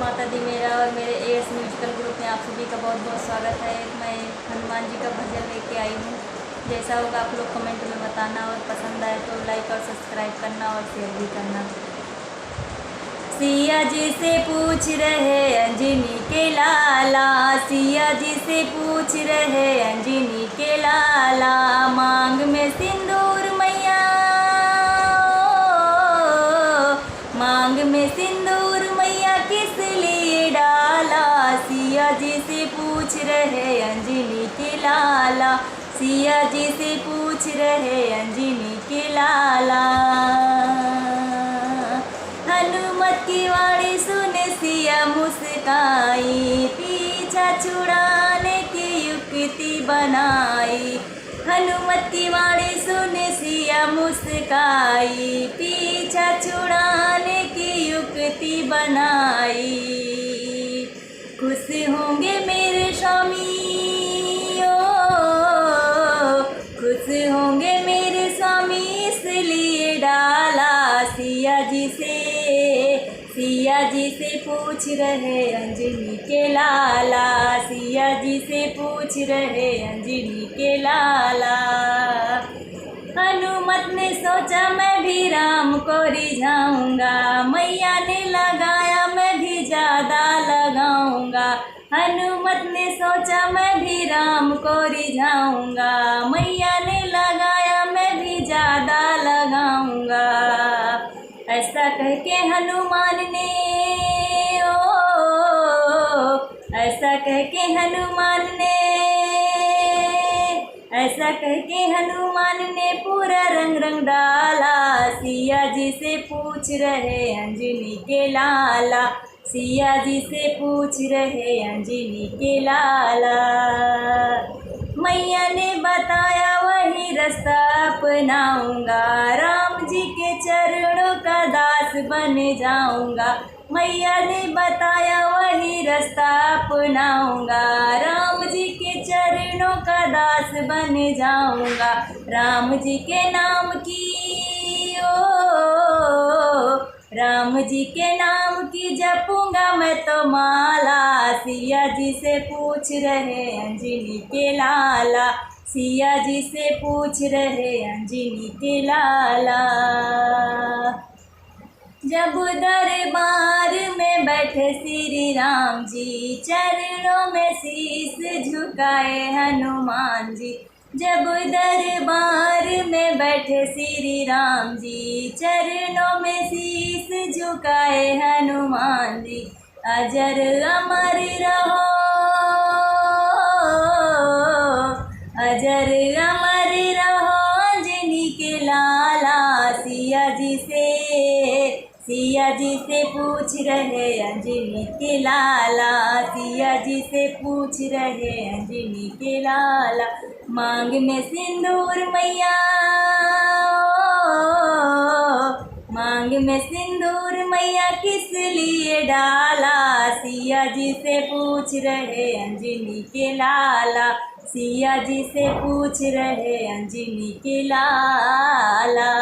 माता दी मेरा और मेरे एएस म्यूजिकल ग्रुप में आप सभी का बहुत बहुत स्वागत है। मैं हनुमान जी का भजन लेके आई हूँ। जैसा होगा आप लोग कमेंट में बताना और पसंद आए तो लाइक और सब्सक्राइब करना और शेयर भी करना। सिया जी से पूछ रहे अंजनी के लाला, सिया जी से पूछ रहे अंजनी के लाला, मांग में सिंदूर मैया, मांग में सिंदूर मैया किस लिए डाला। सिया जी से पूछ रहे अंजनी के लाला, सिया जी से पूछ रहे अंजनी के लाला। हनुमत की वाणी सुन सिया मुस्काई, पीछा छुड़ाने की युक्ति बनाई। हनुमत की वाणी सुन सिया मुस्काई, पीछा छुड़ाने की युक्ति बनाई। खुश होंगे मेरे स्वामी, खुश होंगे मेरे स्वामी, इसलिए डाला। सिया जी से, सिया जी से पूछ रहे अंजनी के लाला, सिया जी से पूछ रहे अंजनी के लाला। हनुमत ने सोचा मैं भी राम को रिझाऊंगा, मैया ने लगाया मैं भी ज़्यादा लगाऊंगा। हनुमत ने सोचा मैं भी राम को रिझाऊंगा, मैया ने लगाया मैं भी ज़्यादा लगाऊंगा। ऐसा कह के हनुमान ने, ऐसा कह के हनुमान ने, ऐसा कह के हनुमान ने पूरा रंग रंग डाला। सिया जी से पूछ रहे अंजनी के लाला, सिया जी से पूछ रहे अंजनी के लाला। मैया ने बताया वही रास्ता अपनाऊंगा, राम जी के चरणों का दास बन जाऊंगा। मैया ने बताया वही रास्ता अपनाऊंगा, राम जी के चरणों का दास बन जाऊंगा। राम जी के नाम की, राम जी के नाम की जपूंगा मैं तो माला। सिया जी से पूछ रहे अंजनी के लाला, सिया जी से पूछ रहे अंजनी के लाला। जब दरबार में बैठे श्री राम जी, चरणों में शीश झुकाए हनुमान जी। जब दरबार में बैठे श्री राम जी, चरणों में शीश झुकाए हनुमान जी। अजर अमर रहो, अजर अमर रहो अंजनी के लाला। सिया जी से, सिया जी से पूछ रहे अंजनी के लाला, सिया जी से पूछ रहे अंजनी के लाला। मांग में सिंदूर मैया, मांग में सिंदूर मैया किस लिए डाला। सिया जी से पूछ रहे अंजनी के लाला, सिया जी से पूछ रहे अंजनी के लाला।